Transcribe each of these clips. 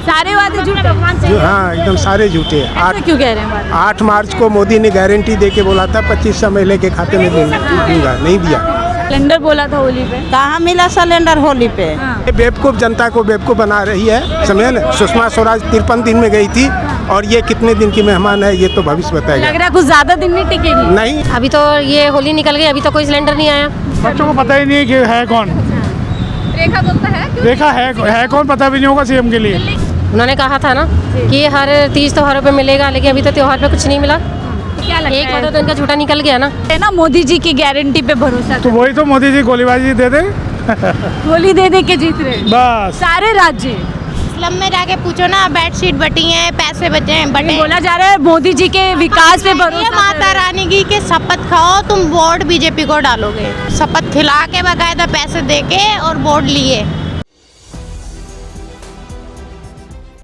सारे वादे झूठे। हाँ एकदम सारे झूठे हैं। ऐसा क्यों कह रहे हैं बात? 8 मार्च को मोदी ने गारंटी दे के बोला था 2500 महिला के खाते में दूंगा, नहीं दिया। सिलेंडर बोला था होली पे। कहाँ मिला सिलेंडर होली पे? ये बेवकूफ़ जनता को बेवकूफ़ बना रही है, समझे ना। सुषमा स्वराज 53 दिन में गई थी और ये कितने दिन की मेहमान है ये तो भविष्य बताएगा। लग रहा है कुछ ज्यादा दिन नहीं टिकेगी। नहीं, अभी तो ये होली निकल गई, अभी तो कोई सिलेंडर नहीं आया। बच्चों को पता ही नहीं है कि है कौन। रेखा गुप्ता है क्यों? देखा है कौन पता भी नहीं होगा सीएम के लिए। उन्होंने कहा था ना कि ये हर तीज त्योहारों पे मिलेगा, लेकिन अभी तो त्योहार पे कुछ नहीं मिला। क्या लगता एक है? वादा तो इनका झूठा निकल गया ना। है ना, मोदी जी की गारंटी पे भरोसा तो वही तो मोदी जी गोलीबाजी दे दे गोली दे दे के जीत रहे बस। सारे राज्य। स्लम में जाके पूछो ना, बेडशीट बटी हैं, पैसे बचे हैं, बटे। बोला जा रहा है मोदी जी के विकास पे ये भरोसा कर माता रहे हैं। रानी की के शपथ खाओ, तुम वोट बीजेपी को डालोगे। शपथ खिला के बकायदा पैसे दे के और वोट लिए।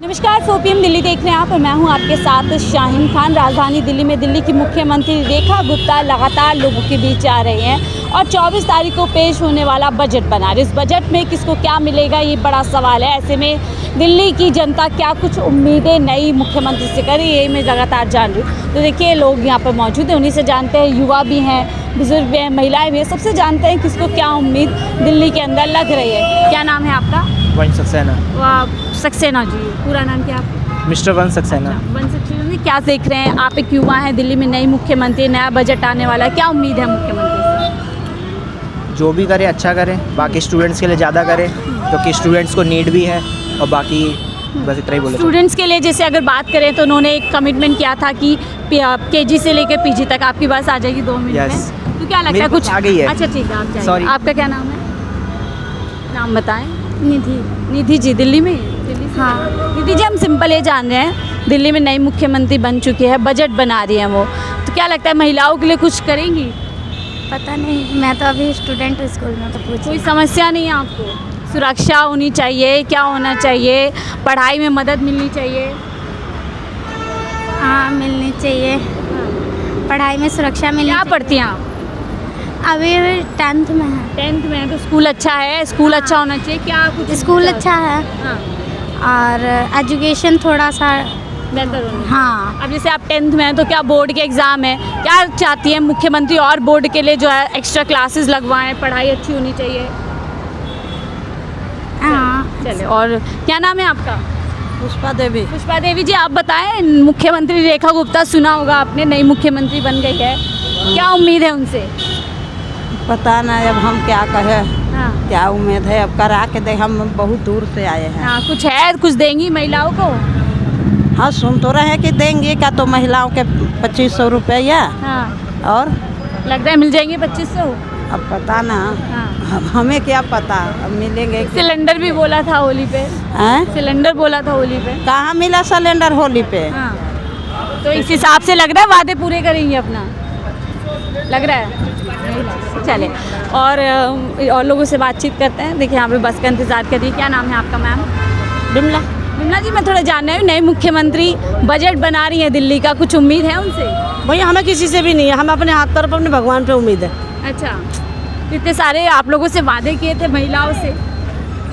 नमस्कार, 4 PM दिल्ली देख रहे हैं आप और मैं हूं आपके साथ शाहीन खान। राजधानी दिल्ली में दिल्ली की मुख्यमंत्री रेखा गुप्ता लगातार लोगों के बीच आ रही हैं और 24 तारीख को पेश होने वाला बजट बना रही। इस बजट में किसको क्या मिलेगा ये बड़ा सवाल है। ऐसे में दिल्ली की जनता क्या कुछ उम्मीदें नई मुख्यमंत्री से करी, ये मैं लगातार जान रही हूँ। तो देखिए लोग यहाँ पर मौजूद हैं, उन्हीं से जानते हैं। युवा भी हैं, बुजुर्ग भी हैं, महिलाएँ भी हैं, सबसे जानते हैं किसको क्या उम्मीद दिल्ली के अंदर लग रही है। क्या नाम है आपका? वन सक्सेना। सक्सेना जी, पूरा नाम क्या आपका? मिस्टर वन सक्सेना। वन सक्सेना जी, क्या देख रहे हैं आप? एक युवा है, दिल्ली में नई मुख्यमंत्री, नया बजट आने वाला है, क्या उम्मीद है मुख्यमंत्री से? जो भी करे अच्छा करे, बाकी स्टूडेंट्स के लिए ज़्यादा करे क्योंकि स्टूडेंट्स को नीड भी है और बाकी बस इतना ही बोले। स्टूडेंट्स के लिए जैसे अगर बात करें तो उन्होंने एक कमिटमेंट किया था कि KG से लेकर PG तक आपकी बस आ जाएगी 2 मिनट Yes. में। तो क्या लगता मेरी है कुछ आ गई है। अच्छा ठीक है, आप जाइए। Sorry. आपका क्या नाम है? नाम बताएं। निधि। निधि जी, दिल्ली में? दिल्ली से? हाँ। निधि जी, हम सिंपल ये जान रहे हैं दिल्ली में नई मुख्यमंत्री बन चुकी है, बजट बना रही हैं वो, तो क्या लगता है महिलाओं के लिए कुछ करेंगी? पता नहीं, मैं तो अभी स्टूडेंट स्कूल में, तो पूछ। कोई समस्या नहीं है आपको? सुरक्षा होनी चाहिए, क्या होना चाहिए? पढ़ाई में मदद मिलनी चाहिए? हाँ, मिलनी चाहिए। पढ़ाई में सुरक्षा मिलनी क्या चाहिए। पढ़ती हैं आप? अभी 10th में है। 10th में है तो स्कूल अच्छा है, स्कूल अच्छा होना चाहिए, क्या कुछ? स्कूल अच्छा है हाँ, और एजुकेशन थोड़ा सा। बेहतर होना। हाँ, अब जैसे आप 10th में हैं तो क्या बोर्ड के एग्ज़ाम है, क्या चाहती हैं मुख्यमंत्री और बोर्ड के लिए जो है एक्स्ट्रा क्लासेस लगवाएं, पढ़ाई अच्छी होनी चाहिए? हाँ। चले, और क्या नाम है आपका? पुष्पा देवी। पुष्पा देवी जी, आप बताएं, मुख्यमंत्री रेखा गुप्ता सुना होगा आपने, नई मुख्यमंत्री बन गई है, क्या उम्मीद है उनसे? पता नहीं अब हम क्या कहें, हाँ क्या उम्मीद है अब करा के दे। हम बहुत दूर से आए हैं। हाँ, कुछ है, कुछ देंगी महिलाओं को? हाँ सुन तो रहे हैं कि देंगे क्या, तो महिलाओं के 2500 रुपया हाँ, और लग रहा है मिल जाएंगे 2500। अब पता ना, हाँ, अब हमें क्या पता, अब मिलेंगे कि- सिलेंडर भी बोला था होली पे। हैं? सिलेंडर बोला था होली पे। कहाँ मिला सिलेंडर होली पे? हाँ, तो इस हिसाब से लग रहा है वादे पूरे करेंगे अपना, लग रहा है। चले, और लोगों से बातचीत करते हैं। देखिए यहाँ पे बस का इंतज़ार करिए। क्या नाम है आपका मैम? बिमला। बिमला जी, मैं थोड़ा जानना है, नई मुख्यमंत्री बजट बना रही है दिल्ली का, कुछ उम्मीद है उनसे? भैया हमें किसी से भी नहीं है, हमें अपने हाथ तरफ अपने भगवान पे उम्मीद है। अच्छा, इतने सारे आप लोगों से वादे किए थे महिलाओं से,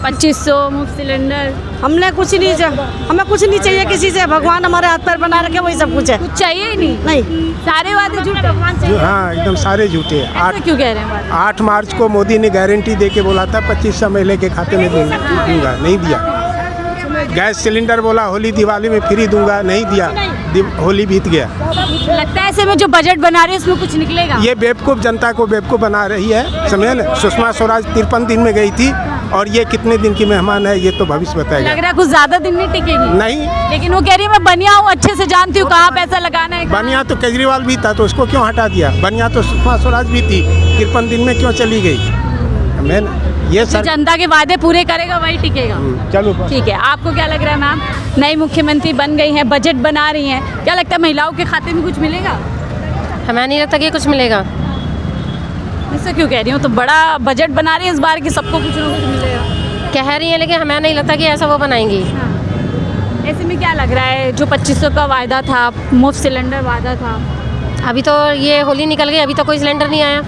2500 मुफ्त सिलेंडर, हमने कुछ नहीं हमें कुछ नहीं चाहिए किसी से, भगवान हमारे हाथ पर बना रखे वही सब कुछ है। कुछ चाहिए ही नहीं? नहीं, सारे वादे झूठे। हाँ एकदम सारे झूठे हैं। ऐसा क्यों कह रहे हैं बात? 8 मार्च को मोदी ने गारंटी दे के बोला था 2500 महिला के खाते में दूंगा, नहीं दिया। गैस सिलेंडर बोला होली दिवाली में फ्री दूंगा, नहीं दिया। होली बीत गया। लगता है ऐसे में जो बजट बना रहे हैं उसमें कुछ निकलेगा? ये बेवकूफ़ जनता को बेवकूफ़ बना रही है, समझे ना। सुषमा स्वराज 53 दिन में गई थी और ये कितने दिन की मेहमान है ये तो भविष्य बताएगा। लग रहा है कुछ ज्यादा दिन नहीं टिकेगी। नहीं, लेकिन वो कह रही है मैं बनिया हूँ, अच्छे से जानती हूँ कहाँ पैसा लगाना है। बनिया तो केजरीवाल भी था तो उसको क्यों हटा दिया? बनिया तो सुषमा स्वराज भी थी, 53 दिन में क्यों चली गई? मैं ये जो जनता के वादे पूरे करेगा वही टिकेगा। चलो ठीक है, आपको क्या लग रहा है मैम? नई मुख्यमंत्री बन गई हैं, बजट बना रही हैं, क्या लगता है महिलाओं के खाते में कुछ मिलेगा? हमें नहीं लगता कि कुछ मिलेगा। इससे क्यों कह रही हूँ, तो बड़ा बजट बना रही है इस बार की, सबको कुछ ना कुछ मिलेगा। कह रही है लेकिन हमें नहीं लगता कि ऐसा वो बनाएंगी। हाँ। ऐसे में क्या लग रहा है, जो 2500 का वादा था, मुफ्त सिलेंडर वादा था, अभी तो ये होली निकल गई, अभी तो कोई सिलेंडर नहीं आया।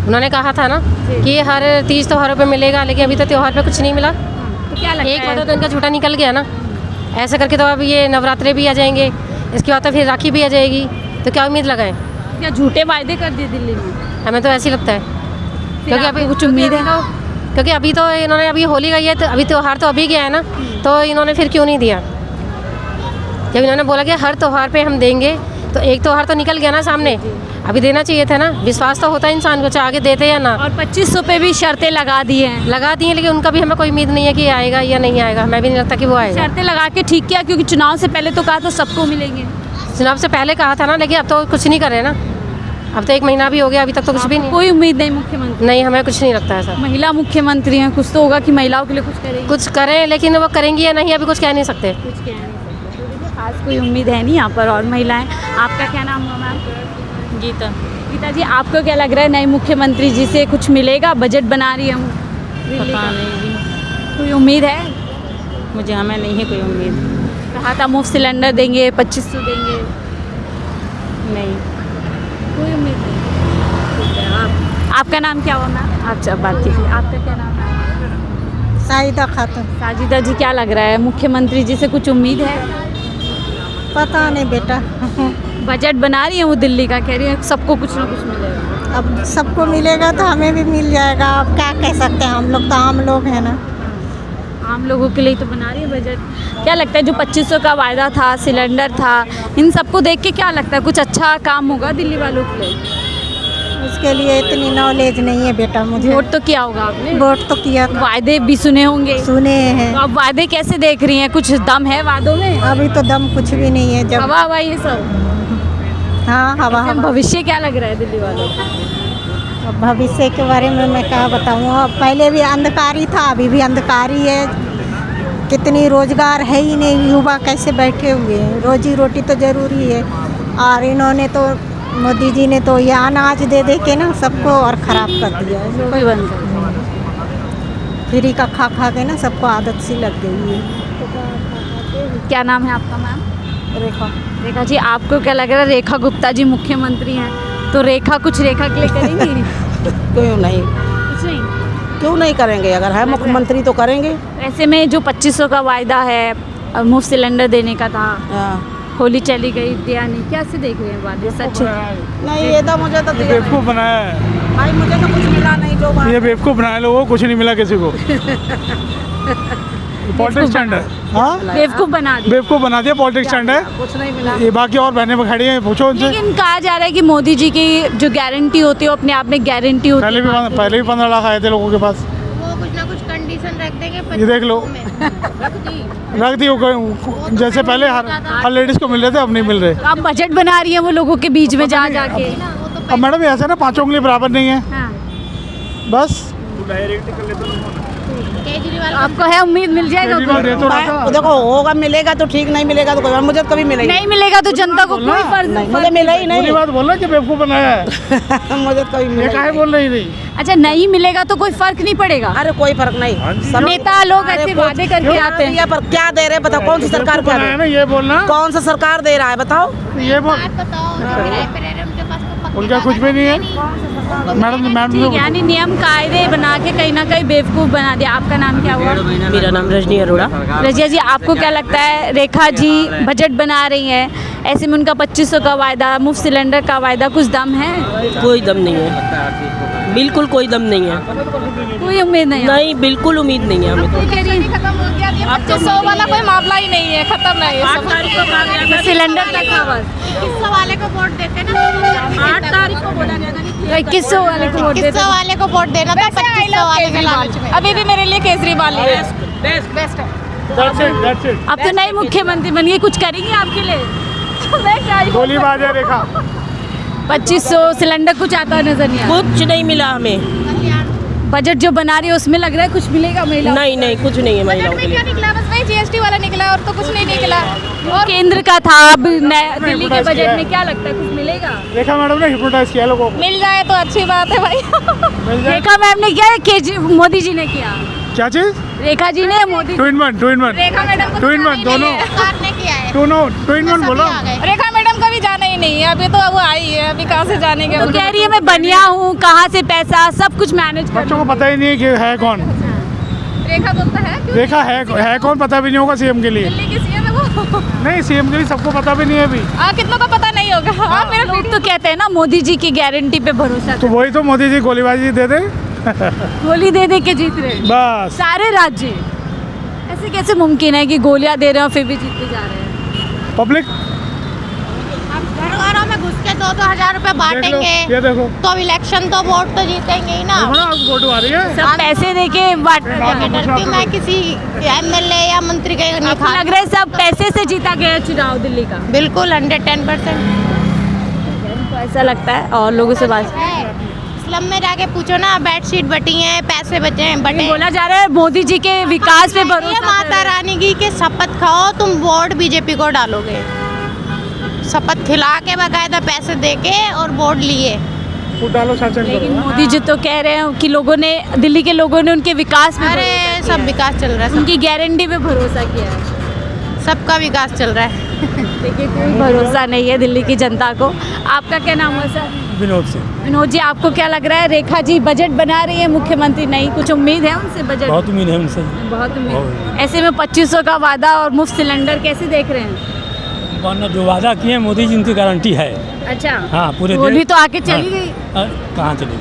उन्होंने कहा था ना कि ये हर तीज त्योहारों पे मिलेगा, लेकिन अभी तो त्योहार पे कुछ नहीं मिला। तो क्या लगता एक है? वादा तो इनका झूठा निकल गया ना। ऐसे करके तो अब ये नवरात्रे भी आ जाएंगे, इसके बाद तो फिर राखी भी आ जाएगी, तो क्या उम्मीद लगाएं? क्या झूठे वायदे कर दिए दिल्ली में? हमें तो ऐसे ही लगता है, क्योंकि आपको अभी कुछ उम्मीद है? क्योंकि अभी तो इन्होंने अभी होली गई है, तो अभी त्यौहार तो अभी गया है ना, तो इन्होंने फिर क्यों नहीं दिया? जब इन्होंने बोला कि हर त्यौहार पे हम देंगे, तो एक त्यौहार तो निकल गया ना सामने, अभी देना चाहिए था ना। विश्वास तो होता है इंसान को, चाहे आगे देते या ना। और 2500 पे भी शर्तें लगा दी हैं। लगा दी हैं, लेकिन उनका भी हमें कोई उम्मीद नहीं है कि आएगा या नहीं आएगा, हमें भी नहीं लगता कि वो आएगा। शर्तें लगा के ठीक किया, क्योंकि चुनाव से पहले तो कहा था सबको मिलेंगे। चुनाव से पहले कहा था ना, लेकिन अब तो कुछ नहीं कर रहे ना। अब तो 1 महीना भी हो गया, अभी तक तो कुछ भी नहीं। कोई उम्मीद नहीं मुख्यमंत्री? नहीं, हमें कुछ नहीं लगता है सर। महिला मुख्यमंत्री हैं, कुछ तो होगा कि महिलाओं के लिए कुछ करेंगे। कुछ करें, लेकिन वो करेंगी या नहीं अभी कुछ कह नहीं सकते। कुछ कह नहीं सकते, तो देखिए खास कोई उम्मीद है नहीं यहाँ पर। और महिलाएं, आपका क्या नाम हुआ मैम? गीता। गीता जी, आपको क्या लग रहा है, नए मुख्यमंत्री जी से कुछ मिलेगा? बजट बना रही हूँ, पता नहीं, कोई उम्मीद है? मुझे हमें नहीं है कोई उम्मीद। कहा था मुफ्त सिलेंडर देंगे, 2500 देंगे, नहीं। कोई उम्मीद नहीं। ठीक है, आपका नाम क्या हुआ मैम? अच्छा, बात कीजिए। आपका क्या नाम है? साहिदा खातून। साजिदा जी, क्या लग रहा है, मुख्यमंत्री जी से कुछ उम्मीद है? पता नहीं बेटा। बजट बना रही है वो दिल्ली का, कह रही है सबको कुछ ना कुछ मिलेगा। अब सबको मिलेगा तो हमें भी मिल जाएगा, अब क्या कह सकते हैं, हम लोग तो आम लोग हैं ना। आम लोगों के लिए तो बना रही है बजट। क्या लगता है जो 2500 का वायदा था, सिलेंडर था, इन सबको देख के क्या लगता है कुछ अच्छा काम होगा दिल्ली वालों के लिए? उसके लिए इतनी नॉलेज नहीं है बेटा मुझे। वोट तो किया होगा आपने? वोट तो किया था। वायदे भी सुने होंगे? सुने हैं। तो अब वायदे कैसे देख रही हैं, कुछ दम है वादों में? अभी तो दम कुछ भी नहीं है। जब हवा हवा ये सब? हाँ, हवा हवा। भविष्य क्या लग रहा है दिल्ली वालों का? अब भविष्य के बारे में मैं क्या बताऊँ, अब पहले भी अंधकार ही था, अभी भी अंधकार ही है। कितनी रोजगार है ही नहीं, युवा कैसे बैठे हुए हैं, रोजी रोटी तो ज़रूरी है। और इन्होंने तो, मोदी जी ने तो ये अनाज दे दे के ना सबको और ख़राब कर दिया है। कोई बंद कर। फ्री का खा खा के ना सबको आदत सी लग गई है। क्या नाम है आपका मैम? रेखा। रेखा जी, आपको क्या लग रहा है, रेखा गुप्ता जी मुख्यमंत्री हैं, तो रेखा कुछ रेखा के लिए करेंगी? क्यों नहीं, कुछ नहीं। क्यों नहीं करेंगे, अगर है मुख्यमंत्री तो करेंगे। ऐसे में जो 2500 का वायदा है, मुफ्त सिलेंडर देने का था, होली चली गई, दिया नहीं, कैसे देख रहे हैं वादे? सच नहीं, ये तो मुझे तो दिया बेवकूफ़ बनाया है भाई, मुझे तो कुछ मिला नहीं जो बात। ये बेवकूफ़ बनाए लोगों को, कुछ नहीं मिला किसी को। पॉलिटिक्स स्टैंड है। हाँ, बेवकूफ़ बना दिया। बेवकूफ़ बना दिया, पॉलिटिक्स स्टैंड है। कुछ नहीं मिला। ये बाकी और बहनें खड़ी हैं, पूछो उनसे। लेकिन कहा जा रहा है कि मोदी जी की जो गारंटी होती है वो अपने आप में गारंटी होती है। पहले भी 15 लाख आए थे लोगों के पास। वो कुछ ना कुछ कंडीशन रख देंगे। ये देख लो, रख दी जैसे पहले हर लेडीज़ को मिल रहे थे, अब नहीं मिल रहे। आप बजट बना रही हैं वो लोगों के बीच में जा जाके। अब मैडम ऐसा ना, पाँचों उंगली बराबर नहीं है, हाँ। बस। केजरीवाल आपको है उम्मीद मिल जाएगा? देखो, होगा, मिलेगा तो ठीक, नहीं मिलेगा तो कोई, मुझे तो कभी मिलेगा नहीं मिलेगा तो जनता को कोई फर्क नहीं, मुझे मिला ही नहीं। पूरी बात बोलना कि बेवकूफ़ बनाया है। मुझे तो कभी ये मिला काहे बोल रही थी? अच्छा, नहीं मिलेगा तो कोई फर्क नहीं पड़ेगा? अरे कोई फर्क नहीं। सब नेता लोग ऐसे वादे करके आते हैं। दिया, पर क्या दे रहे बताओ, कौन सी सरकार क्या बनाया दे, ना, ये बोलना। कौन सा सरकार दे रहा है बताओ। ये बोल, बताओ, जो किराए पे रह रहे हैं, उनके पास तो पक्की उनका कुछ भी नहीं है। मैडम ठीक है, यानी नियम कायदे बना के कहीं ना कहीं बेवकूफ़ बना दिया। आपका नाम क्या हुआ? मेरा नाम रजनी अरोड़ा। रजिया जी, आपको क्या लगता है, रेखा जी बजट बना रही हैं, ऐसे में उनका 2500 का वायदा, मुफ्त सिलेंडर का वायदा, कुछ दम है? कोई दम नहीं है, बिल्कुल कोई दम नहीं है। कोई उम्मीद नहीं? नहीं, बिल्कुल उम्मीद नहीं है हमें तो। खत्म हो गया। 2500 वाला कोई मामला ही नहीं है, खत्म है ये सब। सिलेंडर तक का बस। 2100 वाले को वोट देते ना, 8 तारीख को बोला गया था। 2100 वाले को वोट देते। 2100 वाले को वोट देना था, 2500 वाले के लालच में। अभी भी मेरे लिए केजरीवाल ही है बेस्ट है। That's it, that's it. अब तो नई मुख्यमंत्री बन गई, कुछ करेंगी आपके लिए? मैं क्या ही गोली बाज है रेखा। 2500 सिलेंडर कुछ आता नजर नहीं आ कुछ नहीं मिला हमें। रहा। बजट जो बना रही है उसमें लग रहा है कुछ मिलेगा महिला? नहीं नहीं, कुछ नहीं है महिलाओं के लिए। निकला बस वही जीएसटी वाला निकला, और तो कुछ नहीं निकला। और केंद्र का था, अब दिल्ली के बजट में क्या लगता है कुछ मिलेगा? रेखा मैडम ने हिप्नोटाइज किया लोगों को। मिल जाए तो अच्छी बात है भाई। मिल जाए। रेखा मैम ने किया है, मोदी जी ने किया? क्या चीज़? रेखा जी ने, Modi? Two in one Rekha madam को टू इन वन दोनों। सरकार ने किया है। टू इन वन बोलो। रेखा मैडम का भी जाना ही नहीं है, अभी तो वो आई है, अभी कहाँ से जानेंगे? तो कह रही है मैं बनिया हूँ, कहाँ से पैसा, सब कुछ मैनेज कर। बच्चों को पता ही नहीं है कि है कौन। रेखा गुप्ता है क्यों? रेखा है कौन पता भी नहीं होगा सीएम के लिए। दिल्ली की सीएम है वो। नहीं, सीएम के लिए सबको पता भी नहीं है अभी। कितनों को पता नहीं होगा। हाँ, मेरा लोग तो कहते हैं ना मोदी जी की गारंटी पे भरोसा। तो वही तो मोदी जी गोलीबाजी दे दे गोली दे दे के जीत रहे हैं बस। सारे राज्य। ऐसे कैसे मुमकिन है कि गोलियां दे रहे हैं और फिर भी जीतते जा रहे हैं? पब्लिक घर घरों में घुस के 2-2 हज़ार रुपए बांटेंगे ये देखो तो इलेक्शन तो वोट तो जीतेंगे ही ना। फोटो आ रही है। सब पैसे दे के डरती मैं किसी एमएलए या मंत्री के नहीं आपको लग रहा है सब पैसे से जीता गया चुनाव दिल्ली का? बिल्कुल 110%। तो ऐसा लगता है। और लोगों से बात स्लम में जाके पूछो ना, बेडशीट बटी हैं, पैसे बचे हैं, बटे। बोला जा रहा है मोदी जी के विकास पे ये भरोसा माता रानी की के शपथ खाओ, तुम वोट बीजेपी को डालोगे। शपथ खिला के बाकायदा पैसे दे के और वोट लिए। डालो शासन लेकिन मोदी जी तो कह रहे हैं कि लोगों ने, दिल्ली के लोगों ने उनके विकास पे अरे सब विकास चल रहा है, उनकी गारंटी पे भरोसा किया है। सबका विकास चल रहा है। देखिए कोई भरोसा नहीं है दिल्ली की जनता को। आपका क्या नाम है सर? विनोद से। विनोद जी, आपको क्या लग रहा है? रेखा जी बजट बना रही है, मुख्यमंत्री नहीं, कुछ उम्मीद है उनसे बजट? बहुत उम्मीद है उनसे। बहुत उम्मीद। ऐसे में 2500 का वादा और मुफ्त सिलेंडर कैसे देख रहे हैं? वरना जो वादा किए मोदी जी उनकी गारंटी है। अच्छा, हाँ, पूरे होली तो आके चली गई। कहाँ चली गई?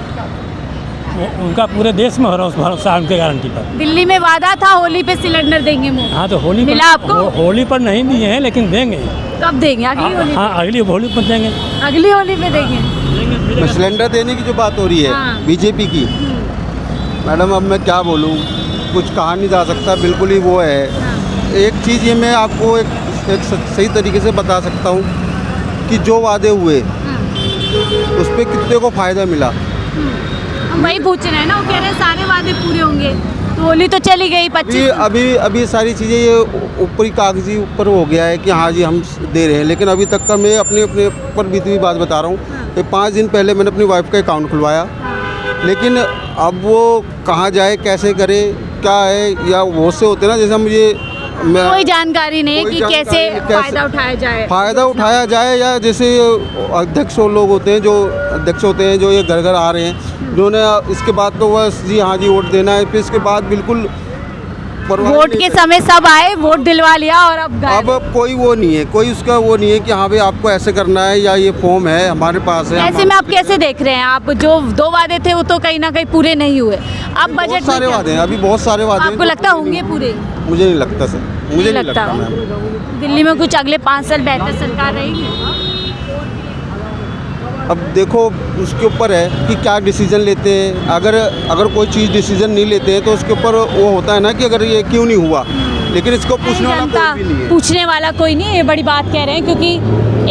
उनका पूरे देश में भरोसा है उनके गारंटी पर। दिल्ली में वादा था होली पे सिलेंडर देंगे मुफ्त। हाँ, तो होली मिला आपको? होली पर नहीं दिए हैं लेकिन देंगे। कब देंगे? अगली होली? हाँ, अगली होली पर देंगे। अगली होली पे देंगे। सिलेंडर देने की जो बात हो रही है हाँ। बीजेपी की, मैडम अब मैं क्या बोलूँ, कुछ कहा नहीं जा सकता, बिल्कुल ही वो है। एक चीज़ ये मैं आपको एक सही तरीके से बता सकता हूँ कि जो वादे हुए उस पर कितने को फ़ायदा मिला। हम वही पूछ रहे हैं ना, वो कह रहे हैं सारे वादे पूरे होंगे, तो होली तो चली गई 25। अभी सारी चीज़ें ये ऊपरी कागजी ऊपर हो गया है कि हाँ जी हम दे रहे हैं, लेकिन अभी तक का मैं अपने ऊपर बीती हुई बात बता रहा हूँ। 5 दिन पहले मैंने अपनी वाइफ का अकाउंट खुलवाया, लेकिन अब वो कहाँ जाए, कैसे करे, क्या है, या वो से होते ना, जैसे मुझे कोई जानकारी नहीं है कि कैसे फ़ायदा उठाया जाए, या जैसे अध्यक्ष लोग होते हैं, जो अध्यक्ष होते हैं, जो ये घर घर आ रहे हैं, जिन्होंने इसके बाद तो बस जी हाँ जी वोट देना है, फिर इसके बाद बिल्कुल वोट के समय सब आए, वोट दिलवा लिया और अब कोई वो नहीं है, कोई उसका वो नहीं है कि हाँ भाई आपको ऐसे करना है या ये फॉर्म है हमारे पास है। ऐसे में आप कैसे देख रहे हैं? आप जो 2 वादे थे वो तो कहीं ना कहीं पूरे नहीं हुए। अब बजट बहुत सारे वादे हैं, अभी बहुत सारे वादे हैं। आपको लगता होंगे पूरे? मुझे नहीं लगता सर, मुझे नहीं लगता। दिल्ली में कुछ अगले 5 साल बेहतर सरकार रहेगी? अब देखो उसके ऊपर है कि क्या डिसीजन लेते हैं। अगर कोई चीज़ डिसीजन नहीं लेते हैं तो उसके ऊपर वो होता है ना कि अगर ये क्यों नहीं हुआ, लेकिन इसको पूछने वाला कोई भी नहीं है। पूछने वाला कोई नहीं है, ये बड़ी बात कह रहे हैं, क्योंकि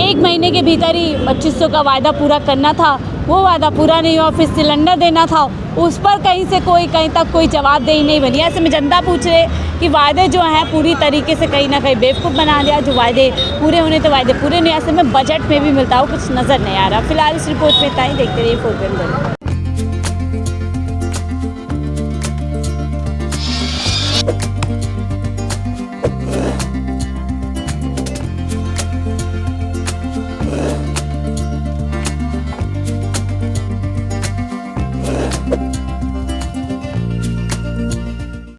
1 महीने के भीतर ही 2500 का वादा पूरा करना था, वो वादा पूरा नहीं हुआ, फिर सिलेंडर देना था, उस पर कहीं से कहीं तक कोई जवाबदेही नहीं बनी। ऐसे में जनता पूछ रहे कि वादे जो हैं पूरी तरीके से कहीं ना कहीं बेवकूफ़ बना दिया, जो वादे पूरे होने तो वादे पूरे नहीं। ऐसे में बजट में भी मिलता हो कुछ नज़र नहीं आ रहा। फिलहाल इस रिपोर्ट में इतना ही, देखते रहिए 4PM।